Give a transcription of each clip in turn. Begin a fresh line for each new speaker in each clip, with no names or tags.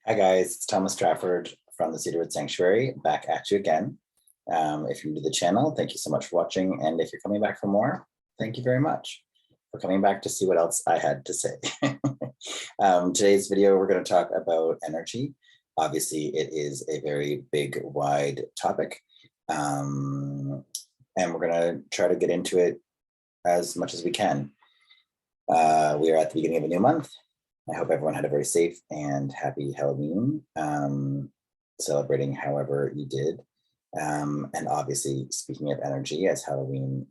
Hi guys, it's Thomas Trafford from the Cedarwood Sanctuary, back at you again. If you're new to the channel, thank you so much for watching. And if you're coming back for more, thank you very much for coming back to see what else I had to say. Today's video, we're going to talk about energy. Obviously, it is a very big, wide topic. And we're going to try to get into it as much as we can. We are at the beginning of a new month. I hope everyone had a very safe and happy Halloween, celebrating however you did. And obviously, speaking of energy, as Halloween,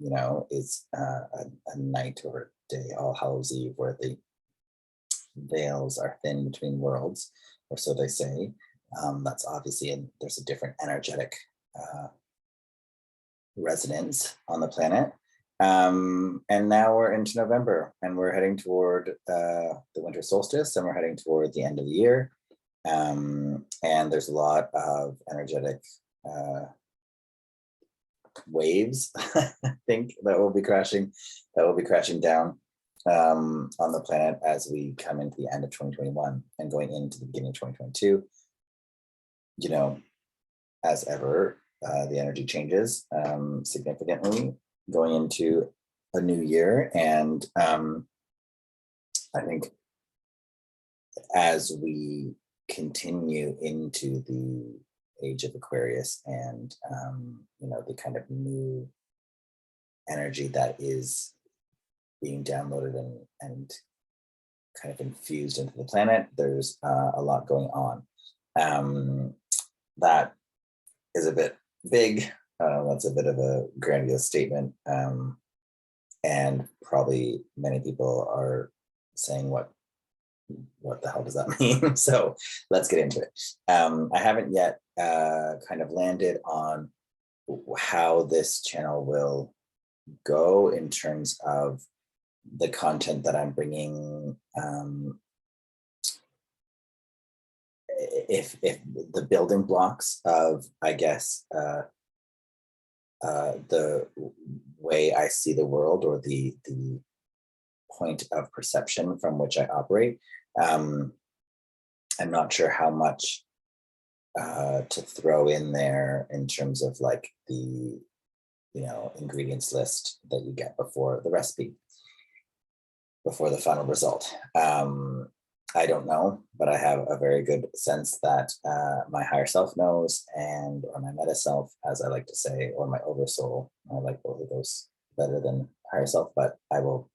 is a night or a day, All Hallows Eve, where the veils are thin between worlds, or so they say. That's obviously, there's a different energetic resonance on the planet. And now we're into November and we're heading toward the winter solstice, and we're heading toward the end of the year. And there's a lot of energetic waves, I think, that will be crashing down on the planet as we come into the end of 2021 and going into the beginning of 2022. As ever, the energy changes significantly going into a new year. And I think as we continue into the age of Aquarius and, the kind of new energy that is being downloaded and kind of infused into the planet, there's a lot going on. That is a bit big. That's a bit of a grandiose statement. And probably many people are saying, what the hell does that mean? So let's get into it. I haven't yet kind of landed on how this channel will go in terms of the content that I'm bringing. If the building blocks of, I guess, the way I see the world, or the point of perception from which I operate. I'm not sure how much to throw in there in terms of like the ingredients list that you get before the recipe, before the final result. I don't know, but I have a very good sense that my higher self knows, or my meta self, as I like to say, or my oversoul. I like both of those better than higher self, but I will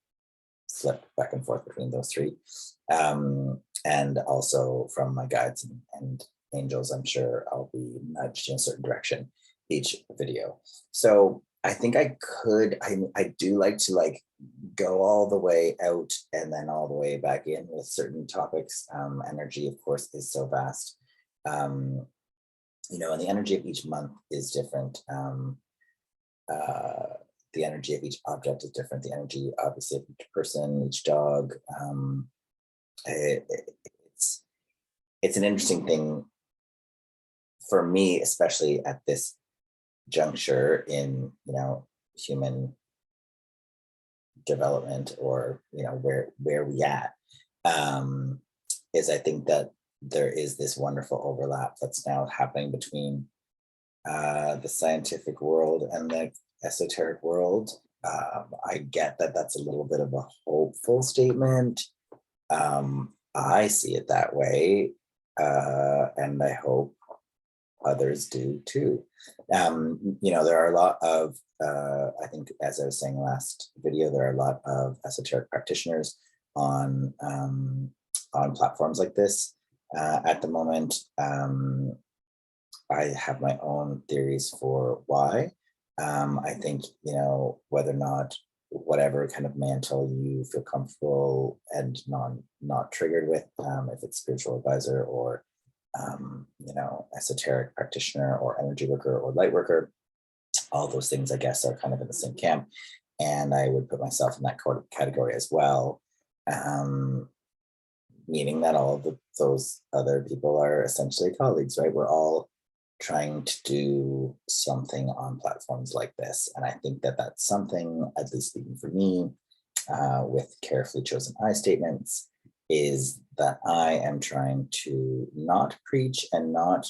flip back and forth between those three. And also from my guides and angels, I'm sure I'll be nudged in a certain direction each video. So I think I do like to go all the way out and then all the way back in with certain topics. Energy, of course, is so vast. And the energy of each month is different. The energy of each object is different. The energy, obviously, of each person, each dog. It's an interesting thing for me, especially at this juncture in human development, or where we at, is I think that there is this wonderful overlap that's now happening between the scientific world and the esoteric world. I get that that's a little bit of a hopeful statement. I see it that way, and I hope others do too. There are a lot of, I think, as I was saying last video, there are a lot of esoteric practitioners on platforms like this. At the moment, I have my own theories for why. I think, whether or not, whatever kind of mantle you feel comfortable and not triggered with, if it's spiritual advisor or esoteric practitioner or energy worker or light worker, all those things, I guess, are kind of in the same camp. And I would put myself in that category as well, meaning that all of those other people are essentially colleagues, right? We're all trying to do something on platforms like this. And I think that that's something, at least speaking for me, with carefully chosen I statements, is that I am trying to not preach and not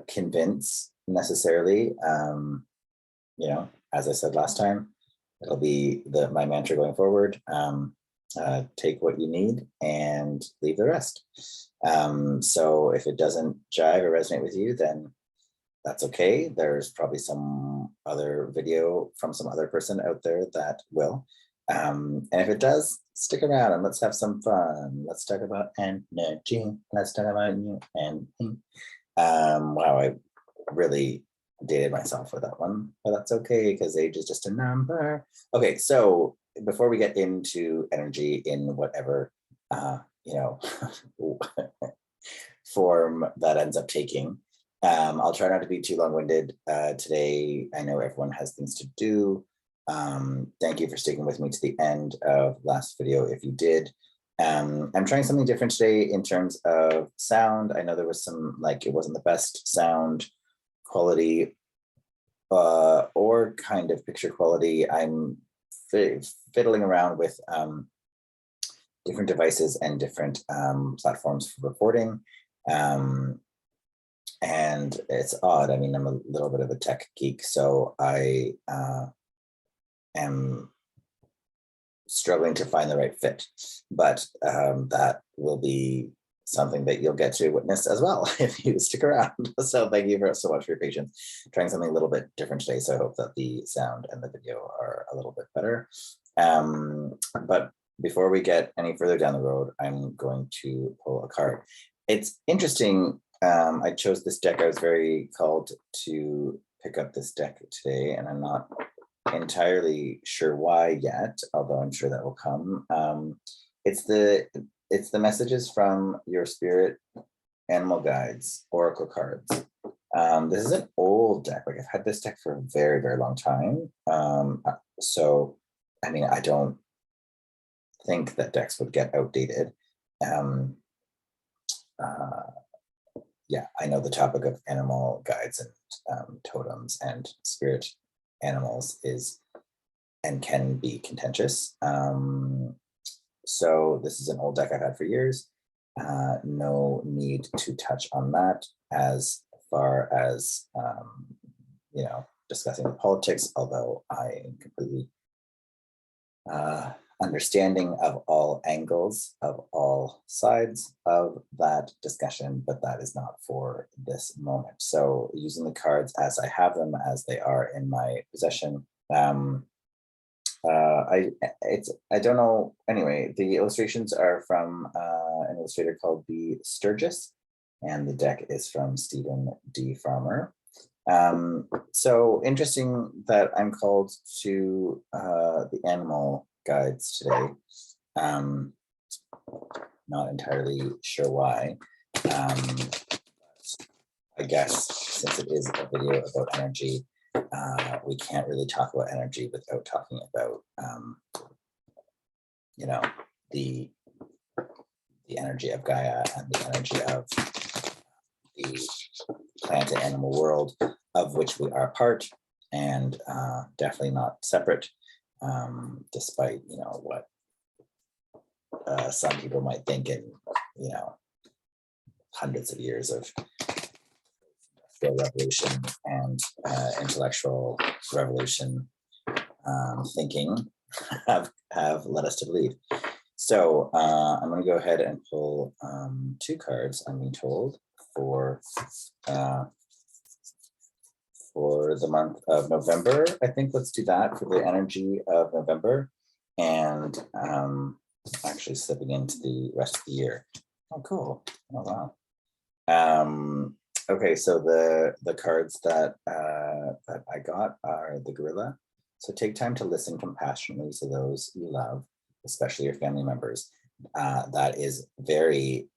convince necessarily. As I said last time, it'll be my mantra going forward. Take what you need and leave the rest. So if it doesn't jive or resonate with you, then that's okay. There's probably some other video from some other person out there that will. And if it does, stick around and let's have some fun. Let's talk about energy. Let's talk about you and me. Wow, I really dated myself with that one, but that's okay because age is just a number. Okay, so before we get into energy in whatever form that ends up taking, I'll try not to be too long-winded today. I know everyone has things to do. Thank you for sticking with me to the end of last video if you did. I'm trying something different today in terms of sound. I know there was some, it wasn't the best sound quality or kind of picture quality. I'm fiddling around with different devices and different platforms for recording. And it's odd. I mean, I'm a little bit of a tech geek, so I am struggling to find the right fit, but that will be something that you'll get to witness as well if you stick around. So thank you so much for your patience. Trying something a little bit different today, so I hope that the sound and the video are a little bit better. But before we get any further down the road, I'm going to pull a card. It's interesting. I chose this deck. I was very called to pick up this deck today, and I'm not entirely sure why yet, although I'm sure that will come. It's the messages from your spirit animal guides, oracle cards. This is an old deck. I've had this deck for a very, very long time. So, I mean, I don't think that decks would get outdated. Yeah, I know the topic of animal guides and totems and spirit animals is and can be contentious. So this is an old deck I've had for years. No need to touch on that as far as discussing the politics, although I am completely understanding of all angles, of all sides of that discussion, but that is not for this moment. So using the cards as I have them, as they are in my possession. I don't know. Anyway, the illustrations are from an illustrator called B. Sturgis, and the deck is from Stephen D. Farmer. So interesting that I'm called to the animal guides today. Not entirely sure why. I guess since it is a video about energy, we can't really talk about energy without talking about the energy of Gaia and the energy of the plant and animal world, of which we are part, and definitely not separate, despite what some people might think in hundreds of years of industrial revolution and intellectual revolution thinking have led us to believe. So I'm going to go ahead and pull 2 cards, I'm being told, for the month of November. I think let's do that for the energy of November, and actually slipping into the rest of the year. Oh, cool. Oh, wow. Okay, so the cards that I got are the gorilla. So take time to listen compassionately to those you love, especially your family members. That is very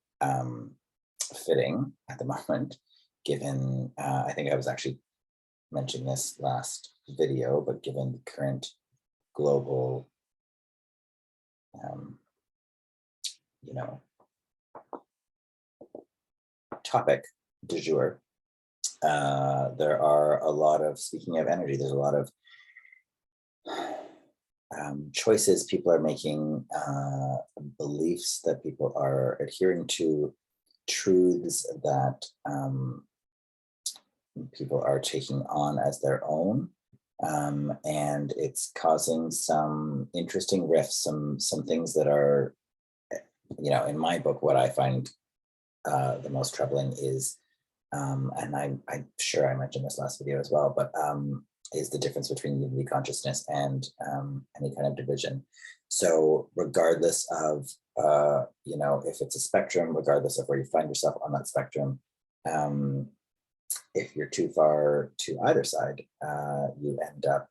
fitting at the moment, given, I think I was actually mentioning this last video, but given the current global, topic du jour, there are a lot of, speaking of energy, there's a lot of choices people are making, beliefs that people are adhering to, truths that people are taking on as their own. And it's causing some interesting rifts, some things that are, in my book, what I find the most troubling is, and I'm sure I mentioned this last video as well, but is the difference between unity consciousness and any kind of division. So regardless of, if it's a spectrum, regardless of where you find yourself on that spectrum, if you're too far to either side, you end up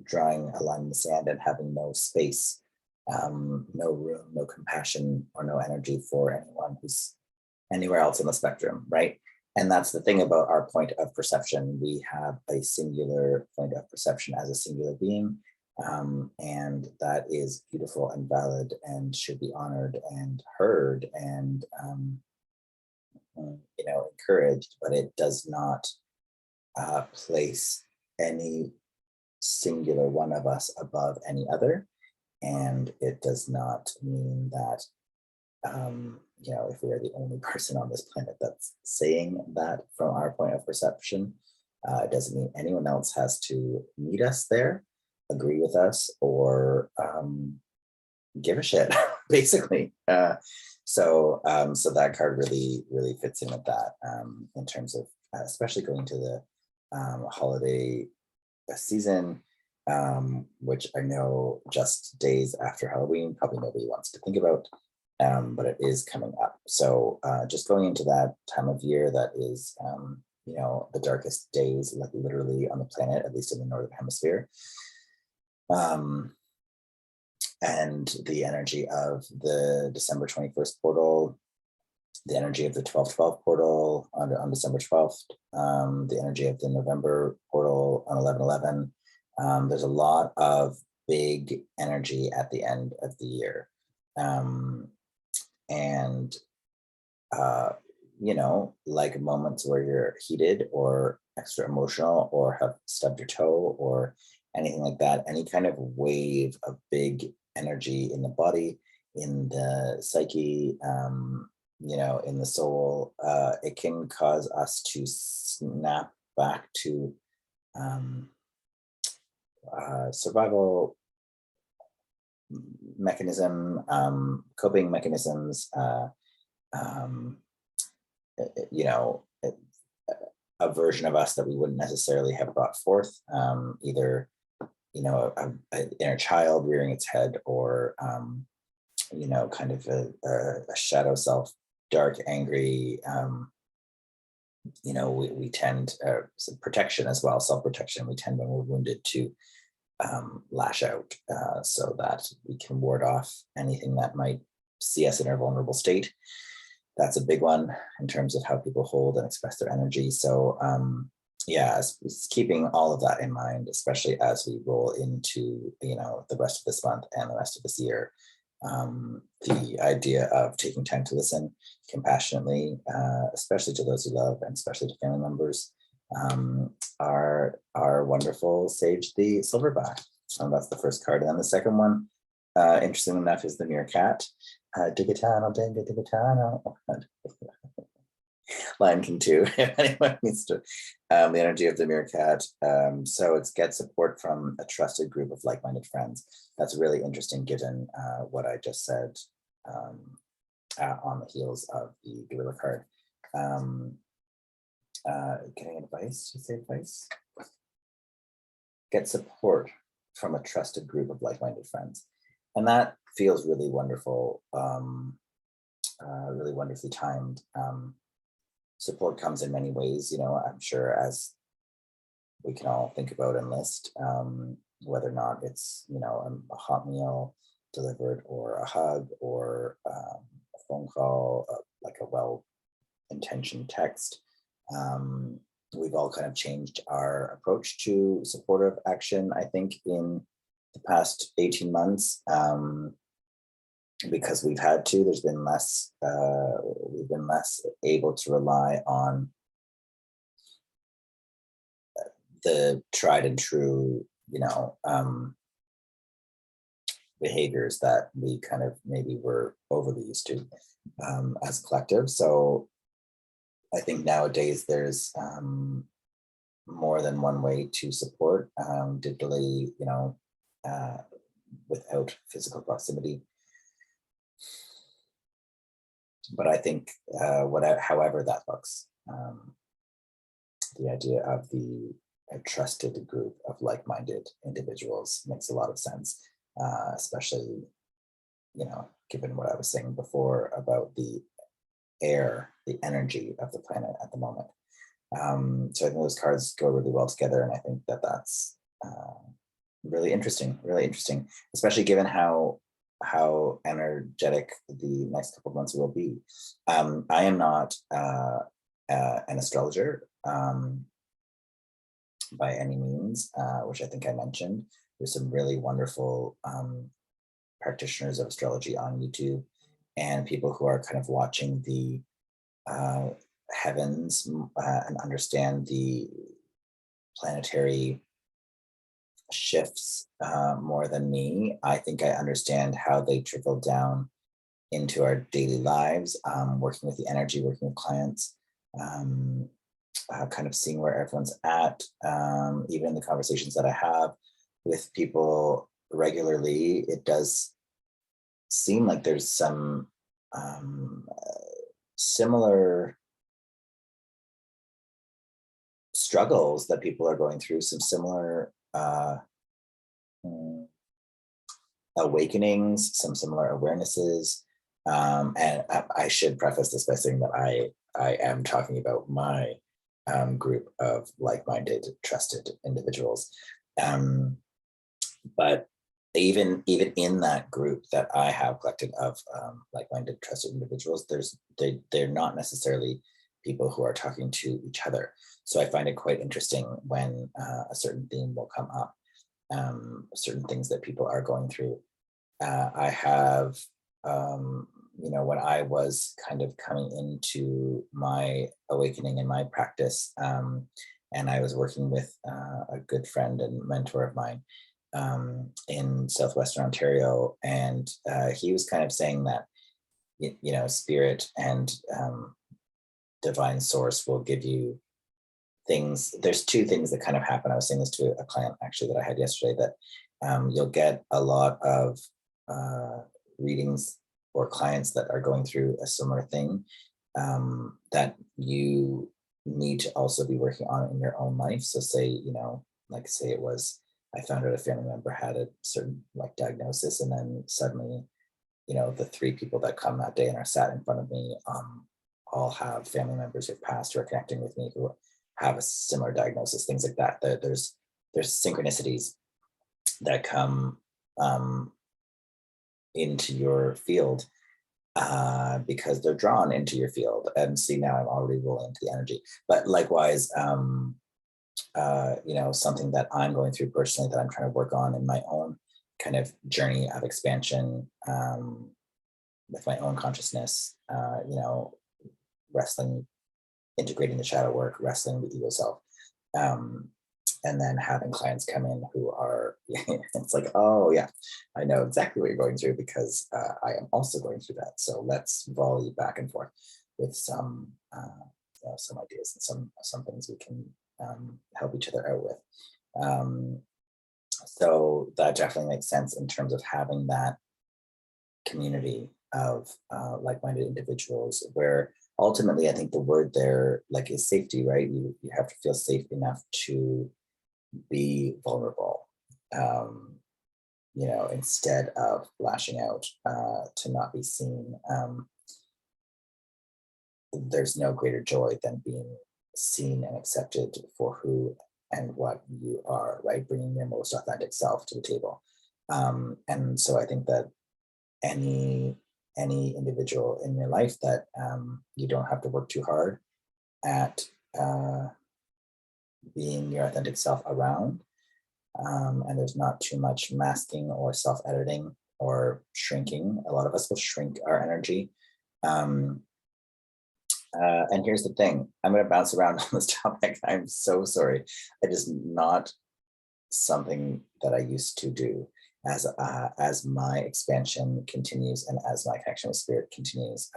drawing a line in the sand and having no space, no room, no compassion, or no energy for anyone who's anywhere else on the spectrum, right? And that's the thing about our point of perception. We have a singular point of perception as a singular being, and that is beautiful and valid and should be honored and heard and encouraged, but it does not place any singular one of us above any other. And it does not mean that, if we are the only person on this planet that's saying that from our point of perception, it doesn't mean anyone else has to meet us there, agree with us, or give a shit, basically. So that card really, really fits in with that, in terms of, especially going to the holiday season, which I know just days after Halloween, probably nobody wants to think about, but it is coming up. So just going into that time of year that is, the darkest days, like literally on the planet, at least in the Northern Hemisphere. And the energy of the December 21st portal, the energy of the 12/12 portal on December 12th, the energy of the November portal on 11/11. There's a lot of big energy at the end of the year. And, like moments where you're heated or extra emotional or have stubbed your toe or anything like that, any kind of wave of big energy in the body, in the psyche, in the soul, it can cause us to snap back to survival mechanism, coping mechanisms, a version of us that we wouldn't necessarily have brought forth, either, an inner child rearing its head, or, kind of a shadow self, dark, angry, we tend, some protection as well, self-protection, we tend when we're wounded to lash out, so that we can ward off anything that might see us in our vulnerable state. That's a big one in terms of how people hold and express their energy. So it's keeping all of that in mind, especially as we roll into, the rest of this month and the rest of this year. The idea of taking time to listen compassionately, especially to those you love and especially to family members, our wonderful sage, the silverback. That's the first card. And then the second one, interesting enough, is the meerkat. Digatano, dinga, digatano. Lion King 2, if anyone needs to, the energy of the meerkat. So it's get support from a trusted group of like-minded friends. That's really interesting given what I just said on the heels of the gorilla card. Getting advice, you say advice? Get support from a trusted group of like-minded friends. And that feels really wonderful, really wonderfully timed. Support comes in many ways, I'm sure, as we can all think about and list, whether or not it's, a hot meal delivered, or a hug, or a phone call, like a well-intentioned text. We've all kind of changed our approach to supportive action, I think, in the past 18 months, because we've had to. There's been less, we've been less able to rely on the tried and true you know, behaviors that we kind of maybe were overly used to as a collective. So I think nowadays there's more than one way to support digitally, you know, without physical proximity. But I think however that looks, the idea of a trusted group of like-minded individuals makes a lot of sense, especially, you know, given what I was saying before about the energy of the planet at the moment. So I think those cards go really well together, and I think that that's really interesting, especially given how energetic the next couple of months will be. I am not an astrologer by any means, which I think I mentioned. There's some really wonderful practitioners of astrology on YouTube, and people who are kind of watching the heavens and understand the planetary shifts more than me. I think I understand how they trickle down into our daily lives, working with the energy, working with clients, kind of seeing where everyone's at, even in the conversations that I have with people regularly. It does seem like there's some similar struggles that people are going through, some similar awakenings, some similar awarenesses. And I should preface this by saying that I am talking about my group of like-minded, trusted individuals. But even in that group that I have collected of like-minded, trusted individuals, they're not necessarily people who are talking to each other. So I find it quite interesting when a certain theme will come up, certain things that people are going through. I have, you know, when I was kind of coming into my awakening in my practice, and I was working with a good friend and mentor of mine in Southwestern Ontario, and he was kind of saying that, you know, spirit and divine source will give you things. There's two things that kind of happen. I was saying this to a client actually that I had yesterday, that you'll get a lot of readings or clients that are going through a similar thing that you need to also be working on in your own life. So say, you know, like say it was, I found out a family member had a certain like diagnosis, and then suddenly, you know, the three people that come that day and are sat in front of me all have family members who've passed, who are connecting with me, who have a similar diagnosis, things like that. There's synchronicities that come into your field because they're drawn into your field. And see, now I'm already rolling into the energy. But likewise, you know, something that I'm going through personally that I'm trying to work on in my own kind of journey of expansion with my own consciousness, you know, wrestling, integrating the shadow work, wrestling the ego self. And then having clients come in who are, it's like, oh yeah, I know exactly what you're going through because I am also going through that. So let's volley back and forth with some, you know, some ideas and some things we can help each other out with. So that definitely makes sense in terms of having that community of like-minded individuals, where ultimately I think the word there like is safety, right? You have to feel safe enough to be vulnerable, you know, instead of lashing out to not be seen. There's no greater joy than being seen and accepted for who and what you are, right? Bringing your most authentic self to the table. And so I think that any individual in your life that you don't have to work too hard at being your authentic self around, and there's not too much masking or self-editing or shrinking. A lot of us will shrink our energy. And here's the thing, I'm going to bounce around on this topic. I'm so sorry. I just not something that I used to do. As my expansion continues and as my connection with spirit continues,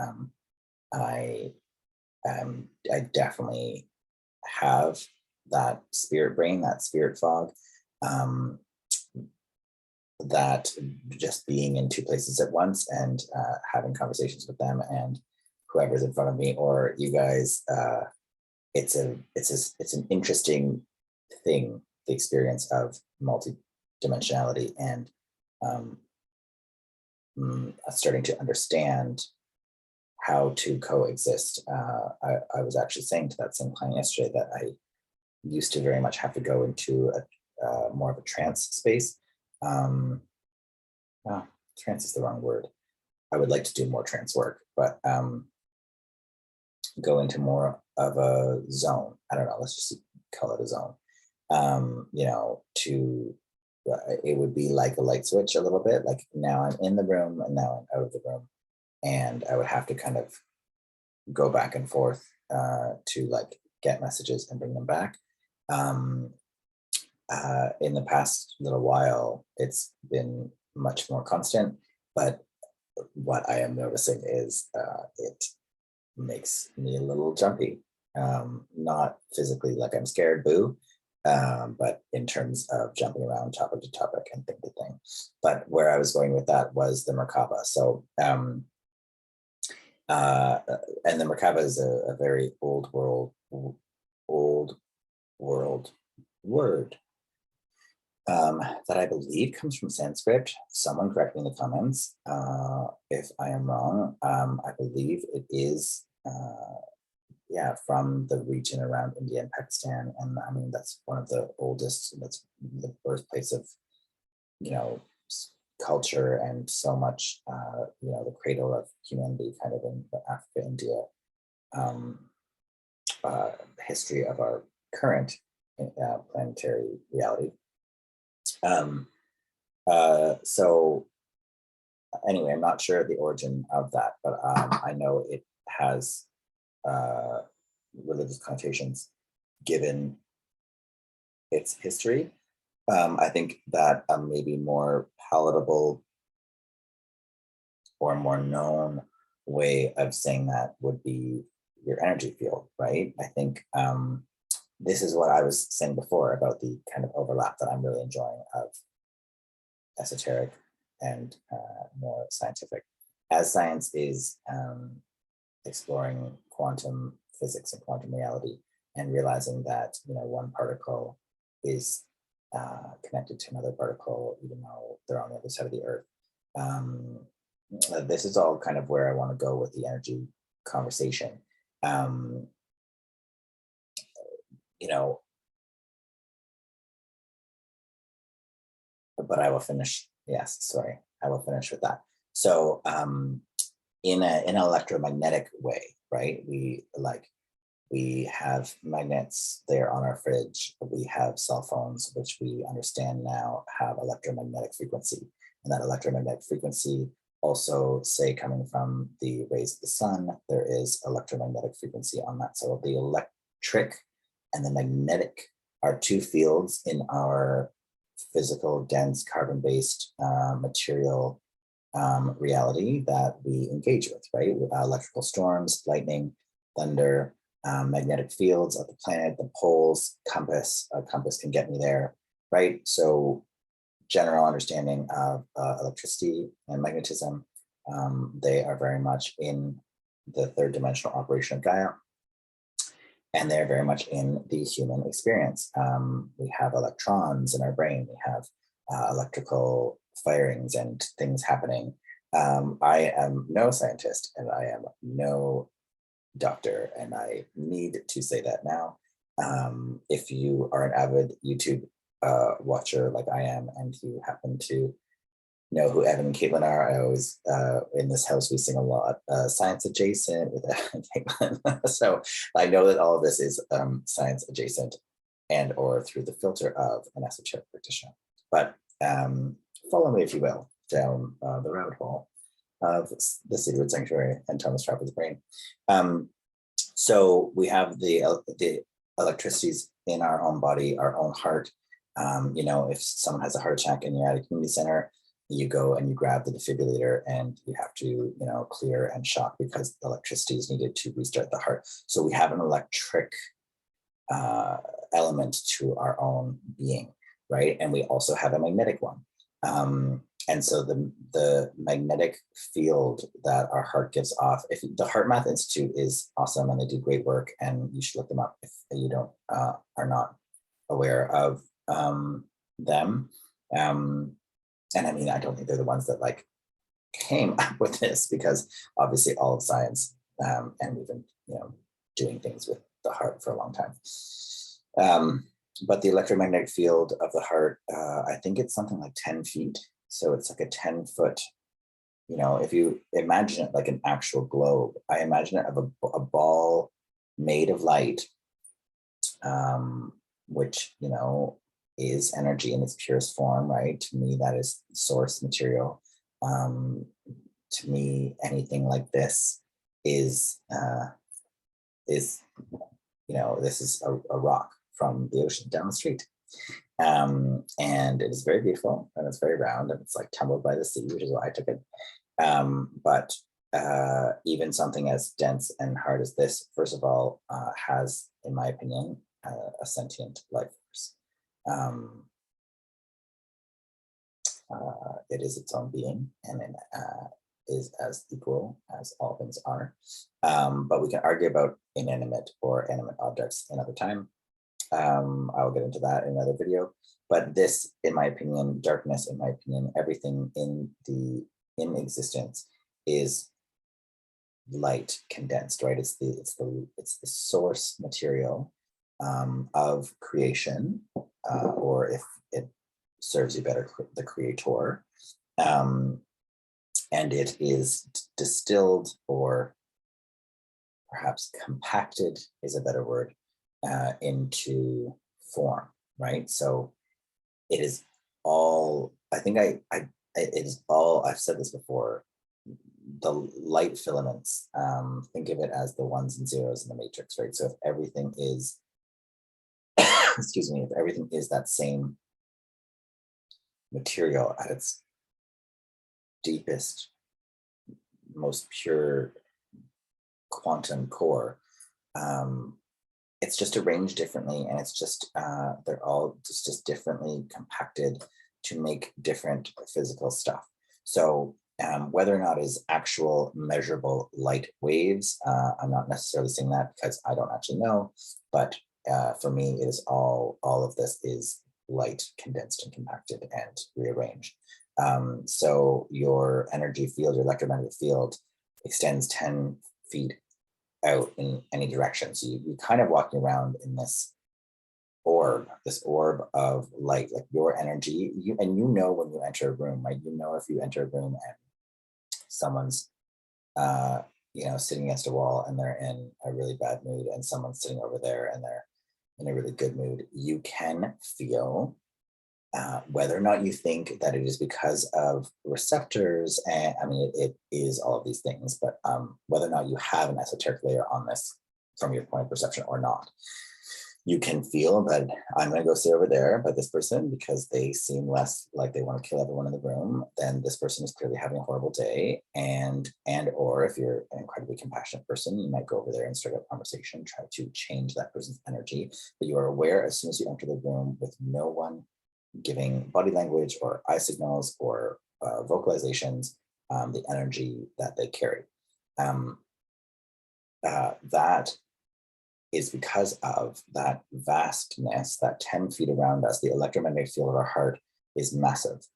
I I definitely have that spirit brain, that spirit fog, um, that just being in two places at once and having conversations with them and whoever's in front of me or you guys. It's an interesting thing, the experience of multidimensionality and um, starting to understand how to coexist. I was actually saying to that same client yesterday that I used to very much have to go into a more of a trance space. Um, oh, trance is the wrong word. I would like to do more trance work, but go into more of a zone. I don't know, let's just call it a zone. To it would be like a light switch a little bit. Like now I'm in the room and now I'm out of the room. And I would have to kind of go back and forth to like get messages and bring them back. In the past little while, it's been much more constant, but what I am noticing is it makes me a little jumpy. Not physically like I'm scared, boo, but in terms of jumping around topic to topic and thing to thing. But where I was going with that was the Merkaba. So, and the Merkaba is a very old world word that I believe comes from Sanskrit. Someone correct me in the comments if I am wrong. I believe it is, from the region around India and Pakistan. And I mean, that's one of the oldest, that's the birthplace of, culture and so much, the cradle of humanity kind of in Africa, India, history of our current planetary reality. So anyway, I'm not sure the origin of that, but I know it has religious connotations given its history. I think that a maybe more palatable or more known way of saying that would be your energy field, right? I think this is what I was saying before about the kind of overlap that I'm really enjoying of esoteric and more scientific. As science is exploring quantum physics and quantum reality and realizing that one particle is connected to another particle, even though they're on the other side of the earth. This is all kind of where I want to go with the energy conversation. But I will finish. Yes, sorry, I will finish with that. So, in an electromagnetic way, right? We have magnets there on our fridge. We have cell phones, which we understand now have electromagnetic frequency. And that electromagnetic frequency also, say, coming from the rays of the sun, there is electromagnetic frequency on that. So the electric and the magnetic are two fields in our physical, dense, carbon-based material reality that we engage with, right? With electrical storms, lightning, thunder, magnetic fields of the planet, the poles, compass. A compass can get me there, right? So general understanding of electricity and magnetism, they are very much in the third dimensional operation of Gaia, and they're very much in the human experience. We have electrons in our brain, we have electrical firings and things happening. I am no scientist and I am no doctor, and I need to say that now. If you are an avid YouTube watcher like I am, and you happen to know who Evan and Caitlin are, I always, in this house, we sing a lot science adjacent with Caitlin. So I know that all of this is science adjacent and or through the filter of an esoteric practitioner. But follow me, if you will, down the rabbit hole of the Cedarwood Sanctuary and Thomas Trappard's brain. So we have the electricities in our own body, our own heart, You know, if someone has a heart attack and you're at a community center, you go and you grab the defibrillator and you have to, you know, clear and shock because electricity is needed to restart the heart. So we have an electric element to our own being, right? And we also have a magnetic one. And so the magnetic field that our heart gives off, if the Heart Math Institute is awesome and they do great work, and you should look them up if you don't are not aware of them. And I mean, I don't think they're the ones that like came up with this, because obviously all of science, and we've been, you know, doing things with the heart for a long time. But the electromagnetic field of the heart, I think it's something like 10 feet. So it's like a 10-foot, you know, if you imagine it like an actual globe, I imagine it of a ball made of light, which, you know, is energy in its purest form, right? To me, that is source material. To me, anything like this is, you know, this is a rock from the ocean down the street. And it is very beautiful, and it's very round, and it's like tumbled by the sea, which is why I took it. But even something as dense and hard as this, first of all, has, in my opinion, a sentient life force. It is its own being, and it is as equal as all things are. But we can argue about inanimate or animate objects another time. I'll get into that in another video. But this, in my opinion, darkness, in my opinion, everything in existence is light condensed, right? It's the source material of creation, or if it serves you better, the creator. And it is distilled, or perhaps compacted is a better word, into form, right? So it is all, I think it is all, I've said this before, the light filaments, think of it as the ones and zeros in the matrix, right? So if everything is, excuse me, if everything is that same material at its deepest, most pure quantum core, it's just arranged differently, and it's just they're all just differently compacted to make different physical stuff. So whether or not is actual measurable light waves, I'm not necessarily saying that because I don't actually know, but for me, it is all of this is light condensed and compacted and rearranged. So your energy field, your electromagnetic field, extends 10 feet out in any direction. So you're kind of walking around in this orb of light, like your energy. And you know when you enter a room, right? You know if you enter a room and someone's you know, sitting against a wall and they're in a really bad mood, and someone's sitting over there and they're in a really good mood, you can feel whether or not you think that it is because of receptors, and I mean, it is all of these things, but whether or not you have an esoteric layer on this from your point of perception or not, you can feel that I'm going to go sit over there by this person because they seem less like they want to kill everyone in the room. Then this person is clearly having a horrible day, and or if you're an incredibly compassionate person, you might go over there and start a conversation, try to change that person's energy. But you are aware as soon as you enter the room, with no one giving body language or eye signals or vocalizations, the energy that they carry. That is because of that vastness, that 10 feet around us. The electromagnetic field of our heart is massive.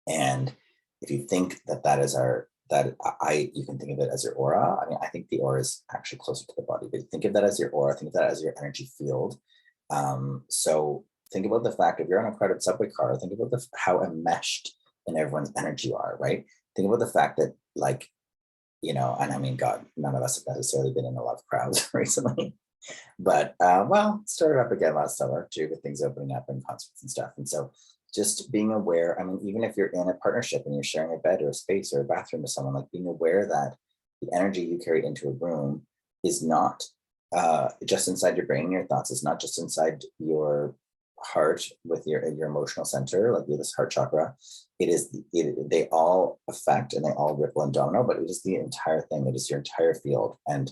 And if you think that is our, you can think of it as your aura. I mean, I think the aura is actually closer to the body, but think of that as your aura, think of that as your energy field. So think about the fact, if you're on a crowded subway car, think about how enmeshed in everyone's energy you are, right? Think about the fact that, like, you know, and I mean, God, none of us have necessarily been in a lot of crowds recently, but well, started up again last summer too, with things opening up and concerts and stuff. And so just being aware, I mean, even if you're in a partnership and you're sharing a bed or a space or a bathroom with someone, like being aware that the energy you carry into a room is not just inside your brain and your thoughts. It's not just inside your heart, with your emotional center, like with this heart chakra, they all affect and they all ripple and domino, but it is the entire thing. It is your entire field. And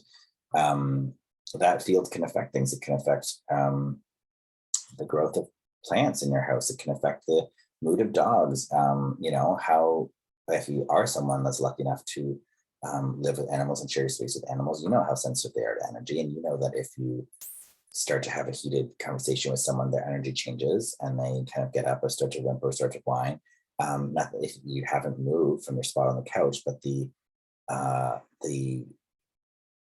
that field can affect things. It can affect the growth of plants in your house. It can affect the mood of dogs. How, if you are someone that's lucky enough to live with animals and share space with animals, you know how sensitive they are to energy. And you know that if you start to have a heated conversation with someone, their energy changes and they kind of get up or start to whimper or start to whine. Not that if you haven't moved from your spot on the couch, but the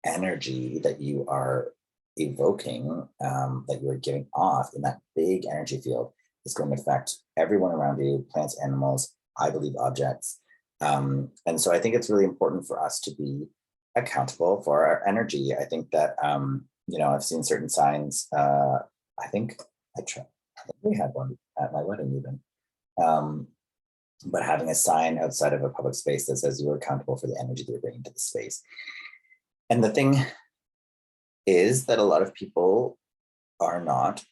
energy that you are evoking, that you are giving off in that big energy field, is going to affect everyone around you, plants, animals, I believe objects. And so I think it's really important for us to be accountable for our energy. I think that, I've seen certain signs. I think we had one at my wedding even. But having a sign outside of a public space that says you're accountable for the energy that you're bringing to the space. And the thing is that a lot of people are not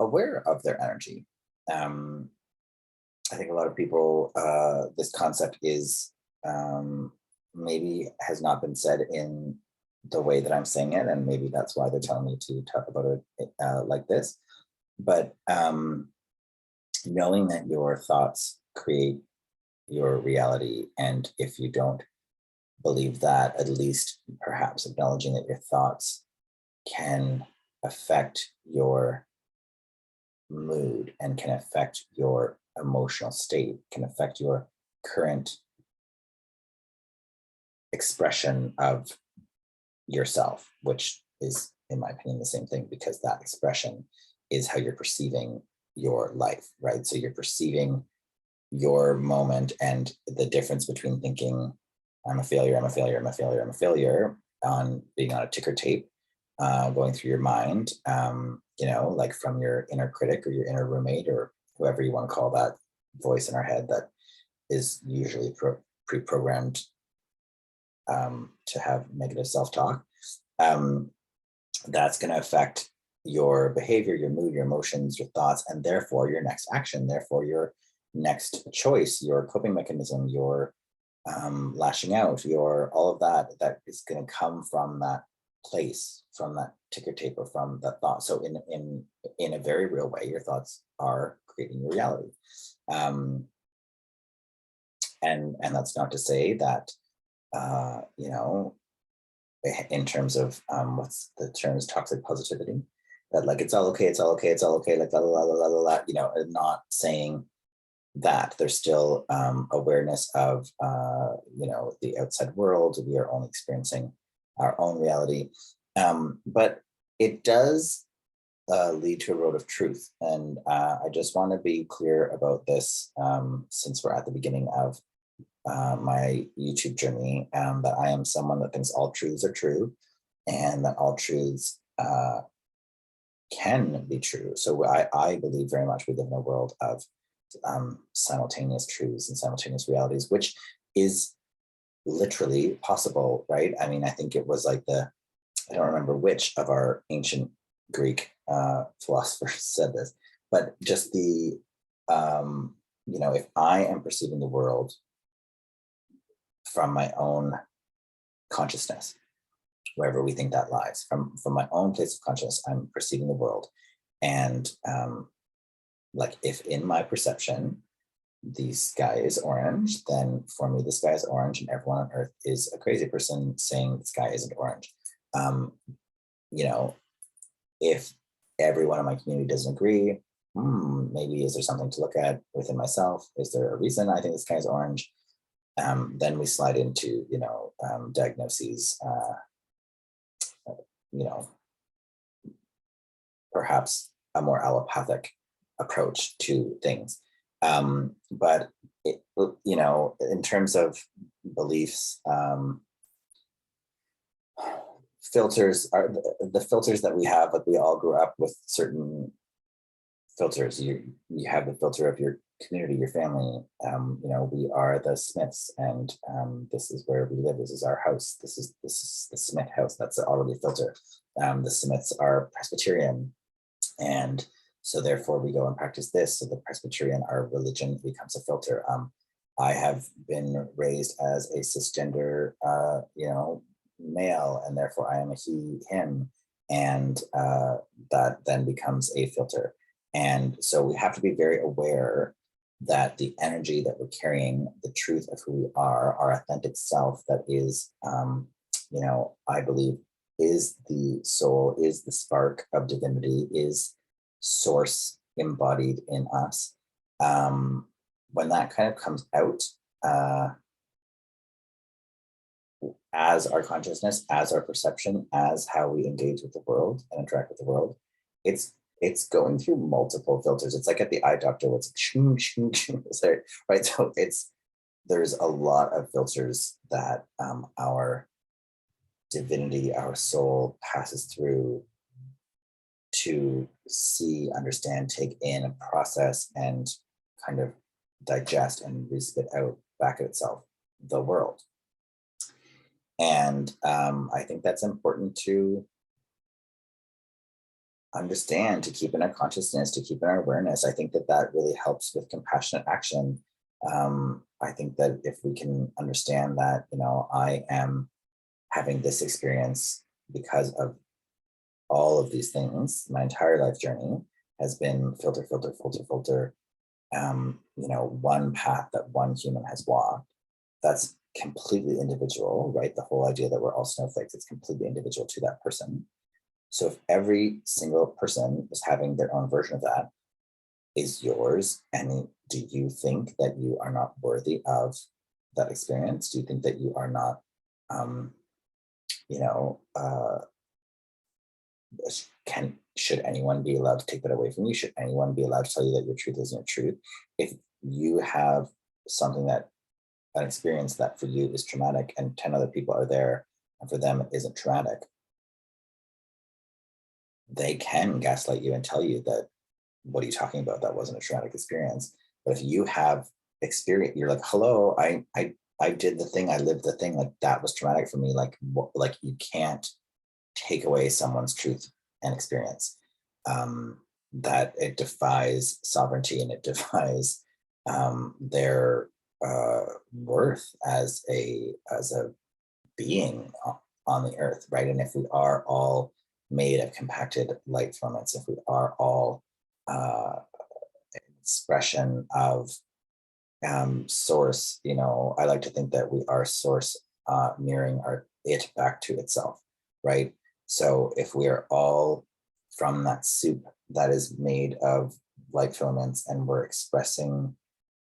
aware of their energy. I think a lot of people, this concept is maybe has not been said in the way that I'm saying it, and maybe that's why they're telling me to talk about it like this. But knowing that your thoughts create your reality, and if you don't believe that, at least perhaps acknowledging that your thoughts can affect your mood and can affect your emotional state, can affect your current expression of yourself, which is, in my opinion, the same thing, because that expression is how you're perceiving your life, right? So you're perceiving your moment, and the difference between thinking I'm a failure, I'm a failure, I'm a failure, I'm a failure, on being on a ticker tape, going through your mind, like from your inner critic or your inner roommate or whoever you want to call that voice in our head that is usually pre-programmed to have negative self-talk. That's going to affect your behavior, your mood, your emotions, your thoughts, and therefore your next action, therefore your next choice, your coping mechanism, your lashing out, your all of that is going to come from that place, from that ticker tape, or from that thought. So in a very real way, your thoughts are creating your reality. And that's not to say that in terms of what's the term is toxic positivity, that like it's all okay, it's all okay, it's all okay, like la la la la la la, and not saying that there's still awareness of the outside world. We are only experiencing our own reality, but it does lead to a road of truth. And I just want to be clear about this, since we're at the beginning of my YouTube journey, that I am someone that thinks all truths are true, and that all truths can be true. So I believe very much we live in a world of simultaneous truths and simultaneous realities, which is literally possible, right? I mean, I think it was like I don't remember which of our ancient Greek philosophers said this, but just if I am perceiving the world from my own consciousness, wherever we think that lies, from my own place of consciousness, I'm perceiving the world. And like if in my perception, the sky is orange, then for me, the sky is orange, and everyone on earth is a crazy person saying the sky isn't orange. If everyone in my community doesn't agree, maybe is there something to look at within myself? Is there a reason I think the sky is orange? Then we slide into, diagnoses, perhaps a more allopathic approach to things. But in terms of beliefs, filters are the filters that we have. Like we all grew up with certain filters. You have the filter of your community, your family. We are the Smiths, and this is where we live. This is our house. This is the Smith house. That's already a filter. The Smiths are Presbyterian, and So therefore we go and practice this. So the Presbyterian, our religion, becomes a filter. I have been raised as a cisgender, male, and therefore I am a he, him, and that then becomes a filter. And so we have to be very aware that the energy that we're carrying, the truth of who we are, our authentic self, that is, I believe, is the soul, is the spark of divinity, is source embodied in us. When that kind of comes out as our consciousness, as our perception, as how we engage with the world and interact with the world, it's going through multiple filters. It's like at the eye doctor, what's shoo, shoo, shoo, right? So there's a lot of filters that our divinity, our soul passes through to see, understand, take in, process, and kind of digest and re-spit out back at itself the world. And I think that's important to understand, to keep in our consciousness, to keep in our awareness. I think that really helps with compassionate action. I think that if we can understand that, I am having this experience because of all of these things, my entire life journey has been filter, filter, filter, filter. One path that one human has walked, that's completely individual, right? The whole idea that we're all snowflakes, it's completely individual to that person. So if every single person is having their own version of that, is yours, and do you think that you are not worthy of that experience? Do you think that you are not, should anyone be allowed to take that away from you? Should anyone be allowed to tell you that your truth isn't your truth? If you have something an experience that for you is traumatic, and 10 other people are there and for them it isn't traumatic, they can gaslight you and tell you that, what are you talking about? That wasn't a traumatic experience. But if you have experience, you're like, hello, I did the thing, I lived the thing, like that was traumatic for me. Like you can't take away someone's truth and experience. That it defies sovereignty, and it defies their worth as a being on the earth, right? And if we are all made of compacted light filaments, if we are all expression of source, I like to think that we are source mirroring it back to itself, right? So if we are all from that soup that is made of light filaments, and we're expressing,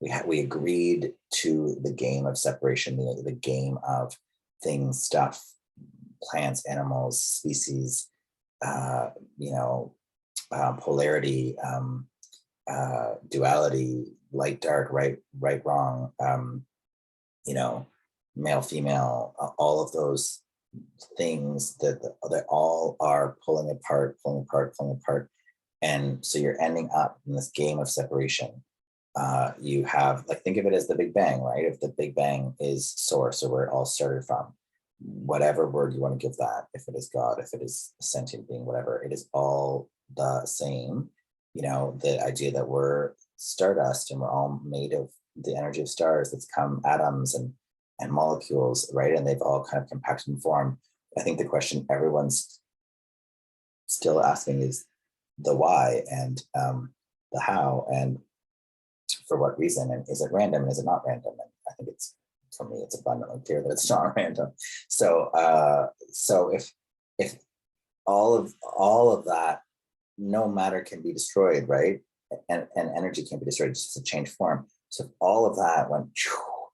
we agreed to the game of separation, the game of things, stuff, plants, animals, species, polarity, duality, light, dark, right, wrong, male, female, all of those things that all are pulling apart. And so you're ending up in this game of separation. You have, think of it as the Big Bang, right? If the Big Bang is source, or where it all started from, whatever word you want to give that, if it is God, if it is a sentient being, whatever, it is all the same. The idea that we're stardust and we're all made of the energy of stars that's come, atoms and molecules, right? And they've all kind of compacted and formed. I think the question everyone's still asking is the why, and the how, and for what reason, and is it random, and is it not random? And I think for me, it's abundantly clear that it's not random. So if all of that, no matter can be destroyed, right? And energy can be destroyed, it's just a changed form. So if all of that went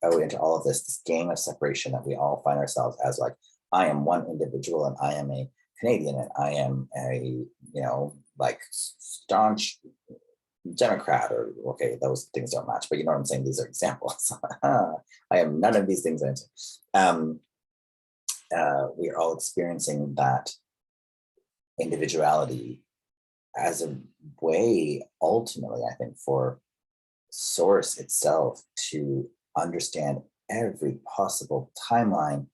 out into all of this game of separation that we all find ourselves as, like, I am one individual, and I am a Canadian, and I am a, staunch Democrat, or, okay, those things don't match, but you know what I'm saying? These are examples. I am none of these things. We are all experiencing that individuality as a way, ultimately, I think, for source itself to understand every possible timeline,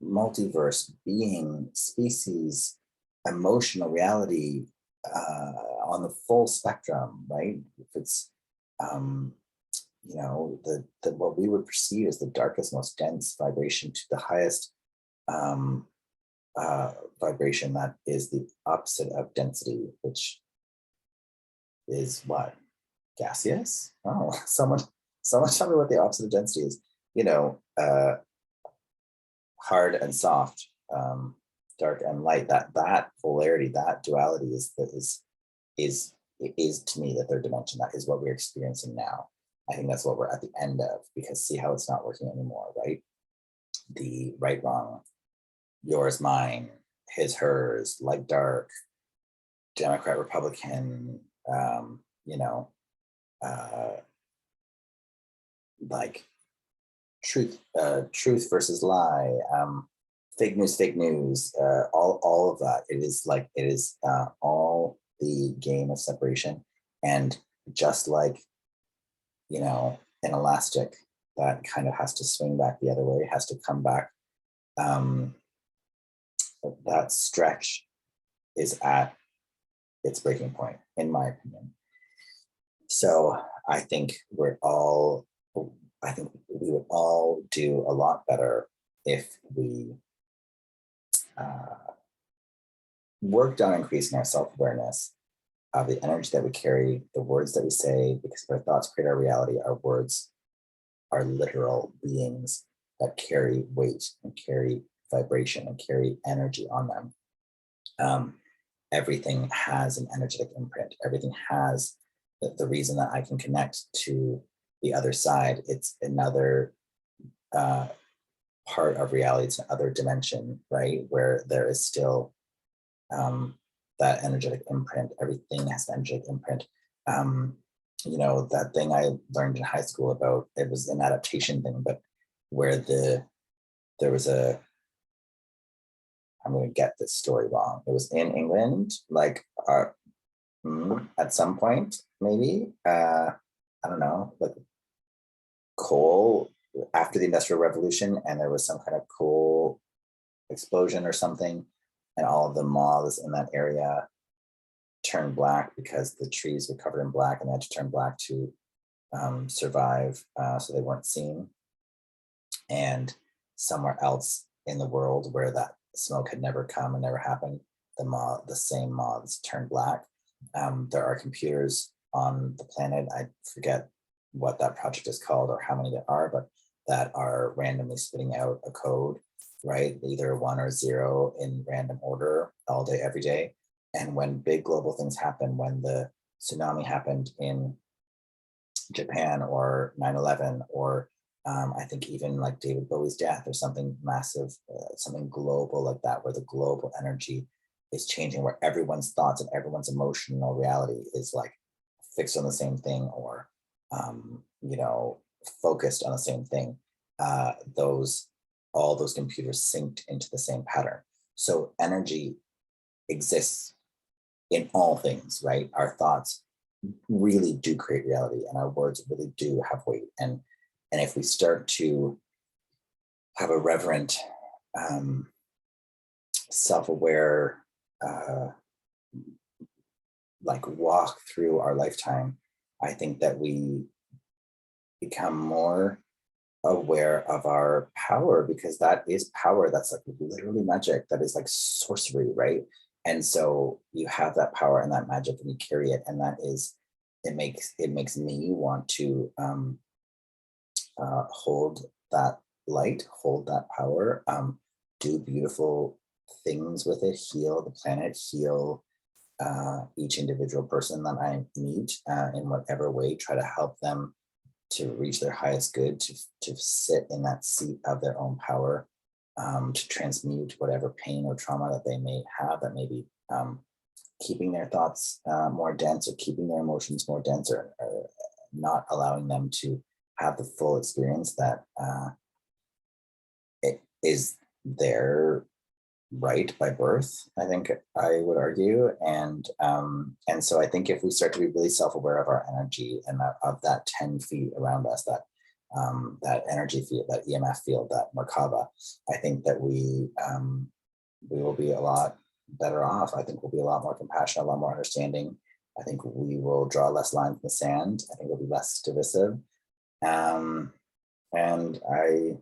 multiverse, being, species, emotional reality, on the full spectrum, right? If it's you know, the what we would perceive as the darkest, most dense vibration to the highest vibration that is the opposite of density, which is what? Gaseous? Oh, someone tell me what the opposite of density is. You know, hard and soft, dark and light. That polarity, that duality is to me the third dimension. That is what we're experiencing now. I think that's what we're at the end of, because see how it's not working anymore, right? The right, wrong, yours, mine, his, hers, light, dark, Democrat, Republican, you know, like truth versus lie, fake news, all of that. It is like, it is all the game of separation. And just like, you know, an elastic that kind of has to swing back the other way, has to come back. That stretch is at its breaking point, in my opinion. So I think I think we would all do a lot better if we worked on increasing our self-awareness of the energy that we carry, the words that we say, because our thoughts create our reality. Our words are literal beings that carry weight and carry vibration and carry energy on them. Everything has an energetic imprint. Everything has the reason that I can connect to the other side. It's another part of reality. It's another dimension, right? Where there is still that energetic imprint. Everything has an energetic imprint. You know, that thing I learned in high school about, it was an adaptation thing, but where there was I'm going to get this story wrong. It was in England, like at some point, maybe, I don't know, like coal after the Industrial Revolution, and there was some kind of coal explosion or something, and all of the moths in that area turned black because the trees were covered in black and they had to turn black to survive, so they weren't seen. And somewhere else in the world where that smoke had never come and never happened, the same moths turned black. There are computers on the planet, I forget what that project is called or how many there are, but that are randomly spitting out a code, right? Either 1 or 0 in random order all day, every day. And when big global things happen, when the tsunami happened in Japan, or 9/11, or I think even like David Bowie's death, or something massive, something global like that, where the global energy is changing, where everyone's thoughts and everyone's emotional reality is like fixed on the same thing, or you know, focused on the same thing. All those computers synced into the same pattern. So energy exists in all things, right? Our thoughts really do create reality, and our words really do have weight. And if we start to have a reverent, self-aware, like walk through our lifetime, I think that we become more aware of our power, because that is power. That's like literally magic. That is like sorcery, right? And so you have that power and that magic, and you carry it, and that is, it makes me want to hold that light, hold that power, do beautiful things with it, heal the planet, heal each individual person that I meet, in whatever way, try to help them to reach their highest good, to sit in that seat of their own power, to transmute whatever pain or trauma that they may have, that may be keeping their thoughts more dense, or keeping their emotions more dense, or not allowing them to have the full experience that it is their right by birth, I think I would argue. And so I think if we start to be really self-aware of our energy, and of that 10 feet around us, that that energy field, that EMF field, that Merkaba, I think that we will be a lot better off. I think we'll be a lot more compassionate, a lot more understanding. I think we will draw less lines in the sand. I think we'll be less divisive. And I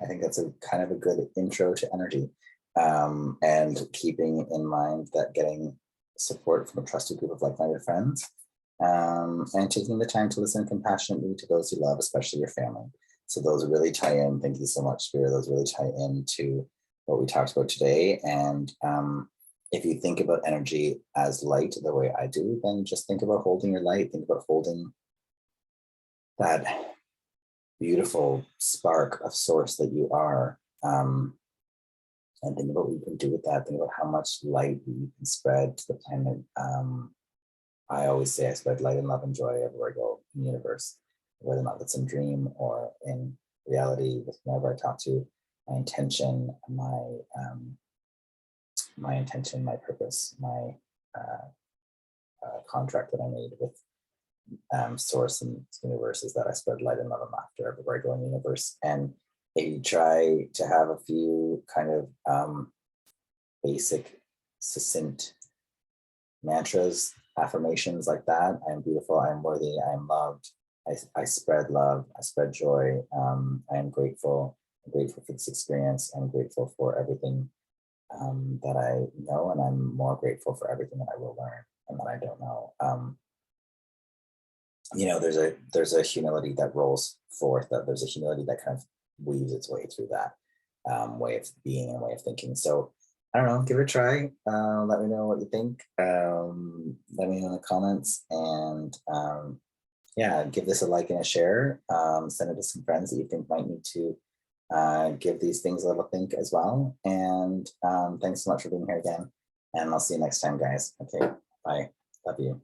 think that's a kind of a good intro to energy. And keeping in mind that getting support from a trusted group of like-minded friends, and taking the time to listen compassionately to those you love, especially your family. So those really tie in. Thank you so much, Spirit. Those really tie into what we talked about today. And if you think about energy as light the way I do, then just think about holding your light. Think about holding that beautiful spark of source that you are. And think about what you can do with that. Think about how much light you can spread to the planet. I always say I spread light and love and joy everywhere I go in the universe, whether or not that's in dream or in reality, with whoever I talk to. My intention, my intention, my purpose, my contract that I made with source and universe is that I spread light and love and laughter everywhere I go in the universe. And if you try to have a few kind of basic, succinct mantras, affirmations like that: I am beautiful, I am worthy, I am loved, I spread love, I spread joy, I am grateful. I'm grateful for this experience. I'm grateful for everything that I know, and I'm more grateful for everything that I will learn and that I don't know. There's a humility that rolls forth, that there's a humility that kind of weaves its way through that way of being and way of thinking. So I don't know, give it a try. Let me know what you think. Let me know in the comments, and give this a like and a share. Send it to some friends that you think might need to give these things a little think as well. And thanks so much for being here again. And I'll see you next time, guys. Okay, bye. Love you.